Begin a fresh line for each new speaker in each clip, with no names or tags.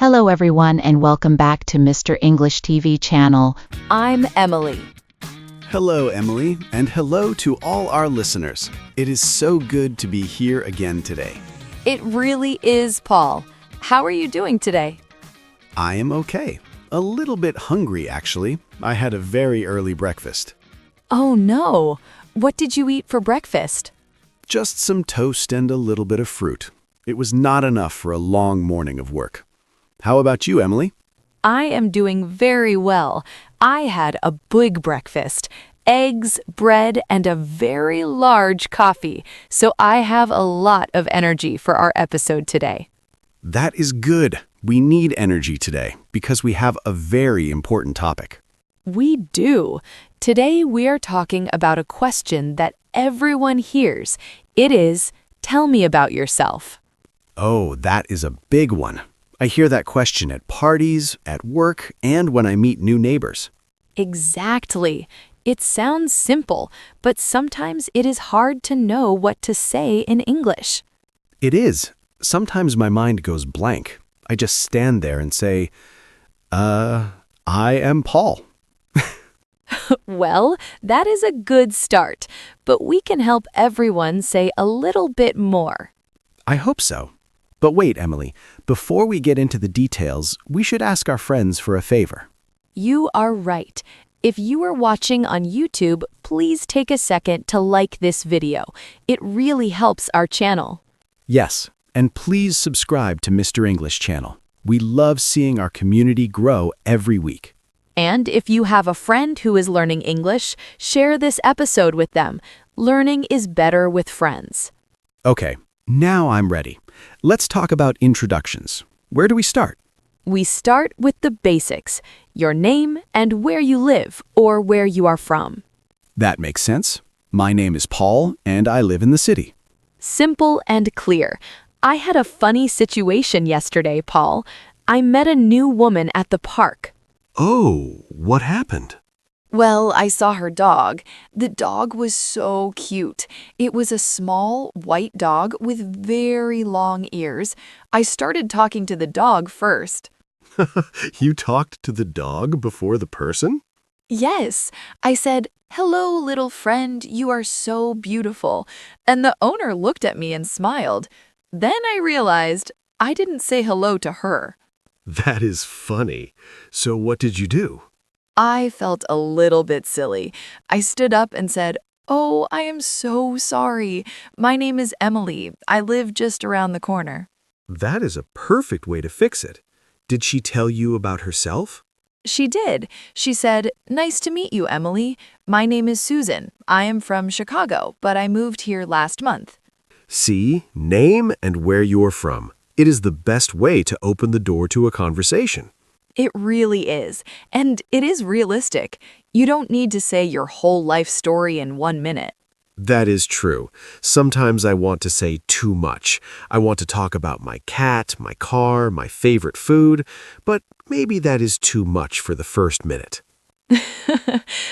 Hello everyone and welcome back to Mr. English TV channel.
I'm Emily.
Hello, Emily, and hello to all our listeners. It is so good to be here again today.
It really is, Paul. How are you doing today?
I am okay. A little bit hungry, actually. I had a very early breakfast.
Oh no. What did you eat for breakfast?
Just some toast and a little bit of fruit. It was not enough for a long morning of work. How about you, Emily?
I am doing very well. I had a big breakfast. Eggs, bread, and a very large coffee. So I have a lot of energy for our episode today.
That is good. We need energy today because we have a very important topic.
We do. Today we are talking about a question that everyone hears. It is, tell me about yourself.
Oh, that is a big one. I hear that question at parties, at work, and when I meet new neighbors.
Exactly. It sounds simple, but sometimes it is hard to know what to say in English.
It is. Sometimes my mind goes blank. I just stand there and say, I am Paul.
Well, that is a good start, but we can help everyone say a little bit more.
I hope so. But wait, Emily, before we get into the details, we should ask our friends for a favor.
You are right. If you are watching on YouTube, please take a second to like this video. It really helps our channel.
Yes, and please subscribe to Mr. English channel. We love seeing our community grow every week.
And if you have a friend who is learning English, share this episode with them. Learning is better with friends.
Okay, now I'm ready. Let's talk about introductions. Where do we start?
We start with the basics, your name and where you live or where you are from.
That makes sense. My name is Paul, and I live in the city.
Simple and clear. I had a funny situation yesterday, Paul. I met a new woman at the park.
Oh, what happened?
Well, I saw her dog. The dog was so cute. It was a small, white dog with very long ears. I started talking to the dog first.
You talked to the dog before the person?
Yes, I said, "Hello, little friend, you are so beautiful." And the owner looked at me and smiled. Then I realized I didn't say hello to her.
That is funny. So what did you do?
I felt a little bit silly. I stood up and said, "Oh, I am so sorry. My name is Emily. I live just around the corner."
That is a perfect way to fix it. Did she tell you about herself?
She did. She said, "Nice to meet you, Emily. My name is Susan. I am from Chicago, but I moved here last month."
See, name and where you're from. It is the best way to open the door to a conversation.
It really is. And it is realistic. You don't need to say your whole life story in 1 minute.
That is true. Sometimes I want to say too much. I want to talk about my cat, my car, my favorite food, but maybe that is too much for the first minute.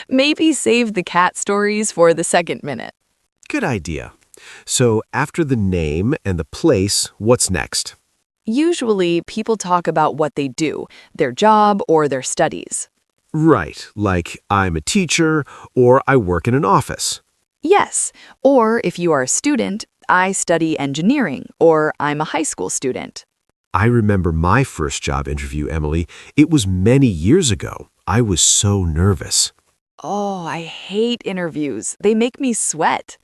Maybe save the cat stories for the second minute.
Good idea. So after the name and the place, what's next?
Usually, people talk about what they do, their job or their studies.
Right, like I'm a teacher or I work in an office.
Yes, or if you are a student, I study engineering or I'm a high school student.
I remember my first job interview, Emily. It was many years ago. I was so nervous.
Oh, I hate interviews. They make me sweat.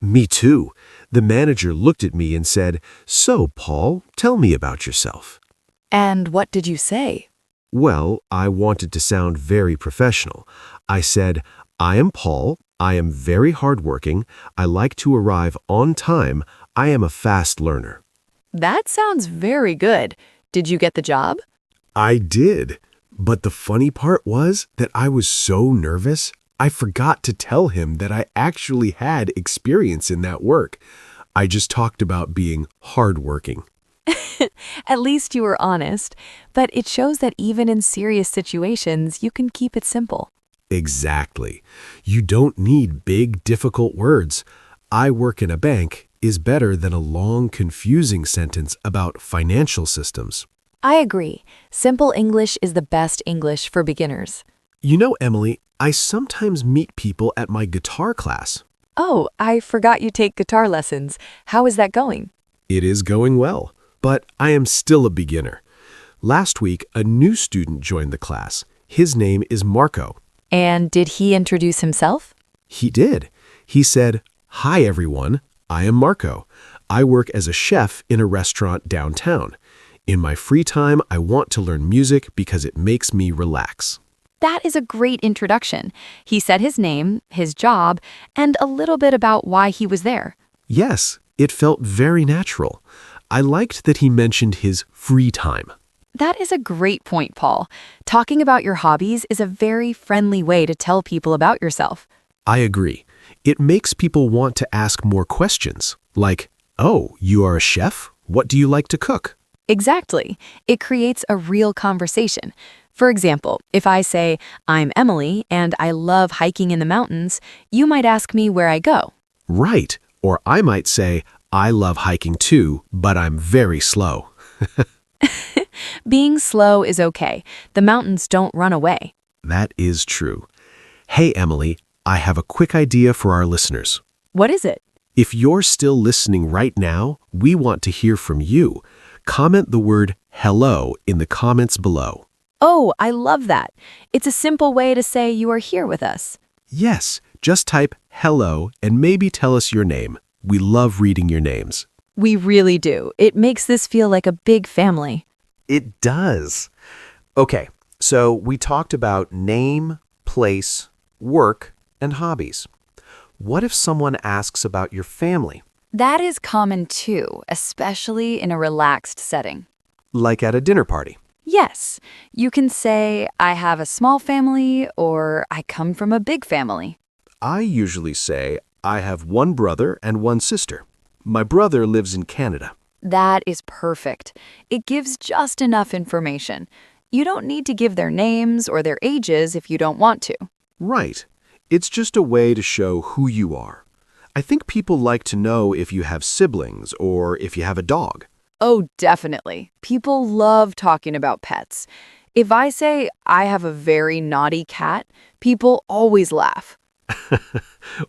Me too. The manager looked at me and said, "So, Paul, tell me about yourself."
And what did you say?
Well, I wanted to sound very professional. I said, "I am Paul. I am very hardworking. I like to arrive on time. I am a fast learner."
That sounds very good. Did you get the job?
I did. But the funny part was that I was so nervous, I forgot to tell him that I actually had experience in that work. I just talked about being hardworking.
At least you were honest. But it shows that even in serious situations, you can keep it simple.
Exactly. You don't need big, difficult words. "I work in a bank" is better than a long, confusing sentence about financial systems.
I agree. Simple English is the best English for beginners.
You know, Emily, I sometimes meet people at my guitar class.
Oh, I forgot you take guitar lessons. How is that going?
It is going well, but I am still a beginner. Last week, a new student joined the class. His name is Marco.
And did he introduce himself?
He did. He said, "Hi, everyone. I am Marco. I work as a chef in a restaurant downtown. In my free time, I want to learn music because it makes me relax."
That is a great introduction. He said his name, his job, and a little bit about why he was there.
Yes, it felt very natural. I liked that he mentioned his free time.
That is a great point, Paul. Talking about your hobbies is a very friendly way to tell people about yourself.
I agree. It makes people want to ask more questions, like, "Oh, you are a chef? What do you like to cook?"
Exactly. It creates a real conversation. For example, if I say, "I'm Emily and I love hiking in the mountains," you might ask me where I go.
Right. Or I might say, "I love hiking too, but I'm very slow."
Being slow is okay. The mountains don't run away.
That is true. Hey, Emily, I have a quick idea for our listeners.
What is it?
If you're still listening right now, we want to hear from you. Comment the word hello in the comments below.
Oh, I love that. It's a simple way to say you are here with us.
Yes, just type hello and maybe tell us your name. We love reading your names.
We really do. It makes this feel like a big family.
It does. Okay, so we talked about name, place, work, and hobbies. What if someone asks about your family?
That is common too, especially in a relaxed setting.
Like at a dinner party.
Yes, you can say, "I have a small family," or "I come from a big family."
I usually say, I have one brother and one sister. My brother lives in Canada.
That is perfect. It gives just enough information. You don't need to give their names or their ages if you don't want to.
Right. It's just a way to show who you are. I think people like to know if you have siblings or if you have a dog.
Oh, definitely. People love talking about pets. If I say I have a very naughty cat, people always laugh.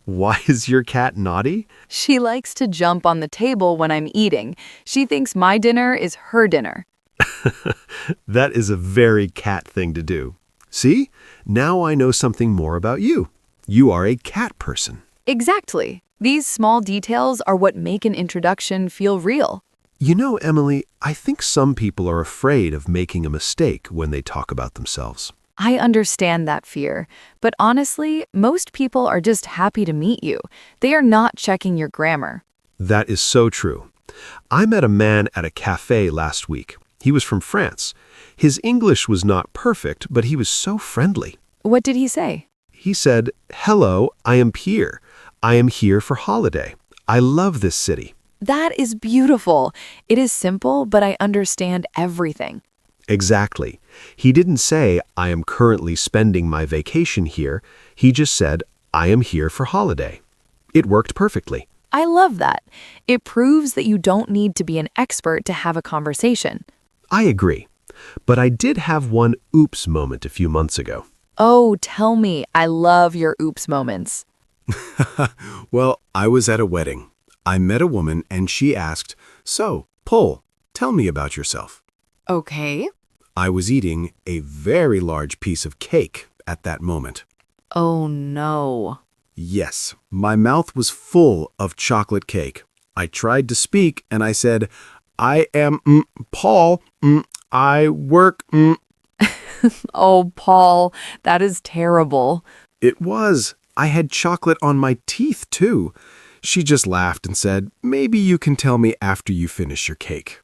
Why is your cat naughty?
She likes to jump on the table when I'm eating. She thinks my dinner is her dinner.
That is a very cat thing to do. See? Now I know something more about you. You are a cat person.
Exactly. These small details are what make an introduction feel real.
You know, Emily, I think some people are afraid of making a mistake when they talk about themselves.
I understand that fear, but honestly, most people are just happy to meet you. They are not checking your grammar.
That is so true. I met a man at a cafe last week. He was from France. His English was not perfect, but he was so friendly.
What did he say?
He said, "Hello, I am Pierre. I am here for holiday. I love this city."
That is beautiful. It is simple, but I understand everything.
Exactly. He didn't say, "I am currently spending my vacation here." He just said, "I am here for holiday." It worked perfectly.
I love that. It proves that you don't need to be an expert to have a conversation.
I agree. But I did have one oops moment a few months ago.
Oh, tell me. I love your oops moments.
Well, I was at a wedding. I met a woman and she asked, "So, Paul, tell me about yourself."
Okay.
I was eating a very large piece of cake at that moment.
Oh, no.
Yes, my mouth was full of chocolate cake. I tried to speak and I said, "I am Paul. I work."
Oh, Paul, that is terrible.
It was. I had chocolate on my teeth, too. She just laughed and said, "Maybe you can tell me after you finish your cake."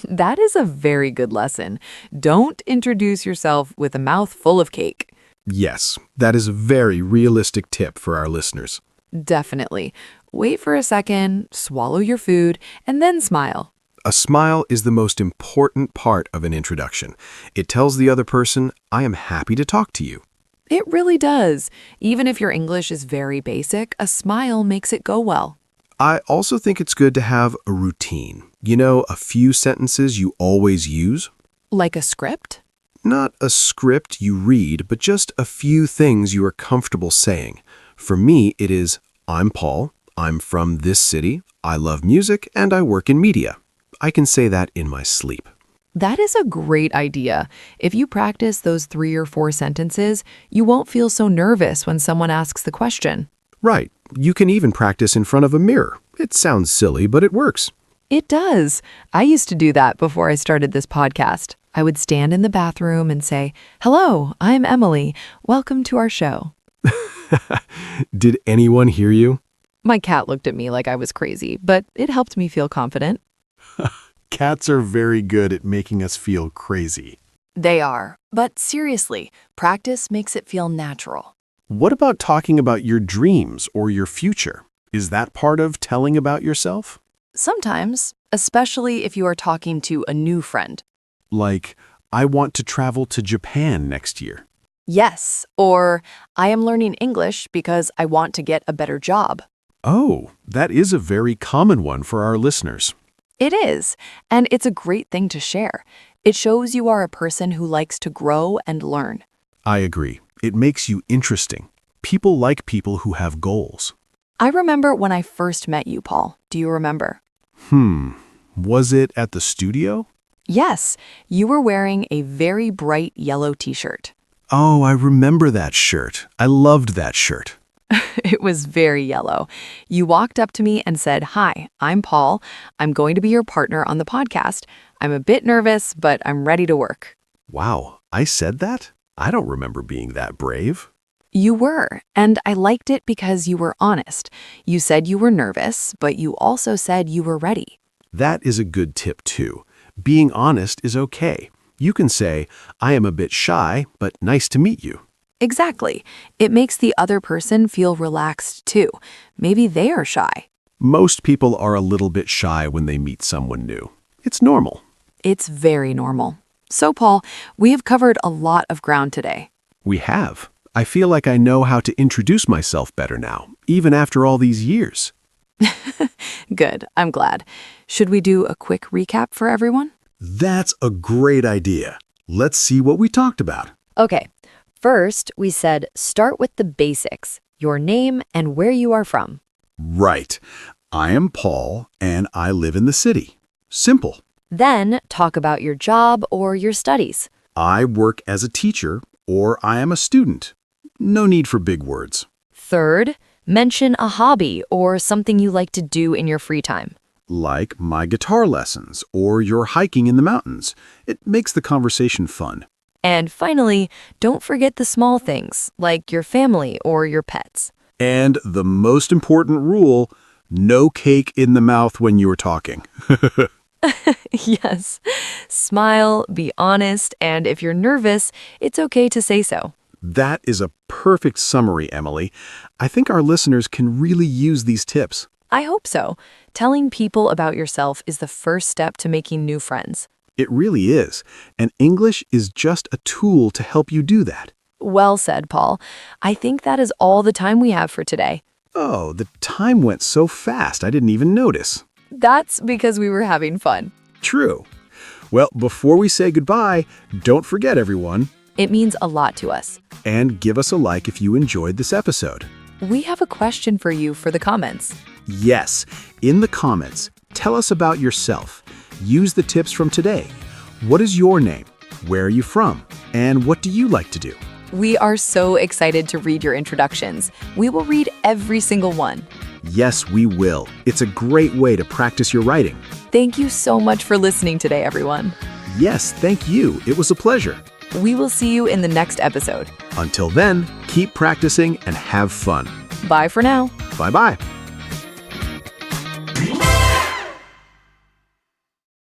That is a very good lesson. Don't introduce yourself with a mouth full of cake.
Yes, that is a very realistic tip for our listeners.
Definitely. Wait for a second, swallow your food, and then smile.
A smile is the most important part of an introduction. It tells the other person, "I am happy to talk to you."
It really does. Even if your English is very basic, a smile makes it go well.
I also think it's good to have a routine. You know, a few sentences you always use.
Like a script?
Not a script you read, but just a few things you are comfortable saying. For me, it is, I'm Paul, I'm from this city, I love music, and I work in media. I can say that in my sleep.
That is a great idea. If you practice those 3 or 4 sentences, you won't feel so nervous when someone asks the question.
Right. You can even practice in front of a mirror. It sounds silly, but it works.
It does. I used to do that before I started this podcast. I would stand in the bathroom and say, "Hello, I'm Emily. Welcome to our show."
Did anyone hear you?
My cat looked at me like I was crazy, but it helped me feel confident.
Cats are very good at making us feel crazy.
They are. But seriously, practice makes it feel natural.
What about talking about your dreams or your future? Is that part of telling about yourself?
Sometimes, especially if you are talking to a new friend.
Like, I want to travel to Japan next year.
Yes, or I am learning English because I want to get a better job.
Oh, that is a very common one for our listeners.
It is, and it's a great thing to share. It shows you are a person who likes to grow and learn.
I agree. It makes you interesting. People like people who have goals.
I remember when I first met you, Paul. Do you remember?
Was it at the studio?
Yes, you were wearing a very bright yellow t-shirt.
Oh, I remember that shirt. I loved that shirt.
It was very yellow. You walked up to me and said, "Hi, I'm Paul. I'm going to be your partner on the podcast. I'm a bit nervous, but I'm ready to work."
Wow, I said that? I don't remember being that brave.
You were, and I liked it because you were honest. You said you were nervous, but you also said you were ready.
That is a good tip, too. Being honest is okay. You can say, I am a bit shy, but nice to meet you.
Exactly. It makes the other person feel relaxed, too. Maybe they are shy.
Most people are a little bit shy when they meet someone new. It's normal.
It's very normal. So, Paul, we have covered a lot of ground today.
We have. I feel like I know how to introduce myself better now, even after all these years.
Good. I'm glad. Should we do a quick recap for everyone?
That's a great idea. Let's see what we talked about.
Okay, first we said start with the basics, your name and where you are from.
Right. I am Paul, and I live in the city. Simple.
Then talk about your job or your studies.
I work as a teacher, or I am a student. No need for big words.
Third, mention a hobby or something you like to do in your free time.
Like my guitar lessons or your hiking in the mountains. It makes the conversation fun.
And finally, don't forget the small things, like your family or your pets.
And the most important rule, no cake in the mouth when you are talking.
Yes. Smile, be honest, and if you're nervous, it's okay to say so.
That is a perfect summary, Emily. I think our listeners can really use these tips.
I hope so. Telling people about yourself is the first step to making new friends.
It really is. And English is just a tool to help you do that.
Well said, Paul. I think that is all the time we have for today.
Oh, the time went so fast, I didn't even notice.
That's because we were having fun.
True. Well, before we say goodbye, don't forget, everyone,
It means a lot to us.
and give us a like if you enjoyed this episode.
We have a question for you for the comments.
Yes, in the comments, tell us about yourself. Use the tips from today. What is your name? Where are you from? And what do you like to do?
We are so excited to read your introductions. We will read every single one.
Yes, we will. It's a great way to practice your writing.
Thank you so much for listening today, everyone.
Yes, thank you. It was a pleasure.
We will see you in the next episode.
Until then, keep practicing and have fun.
Bye for now.
Bye-bye.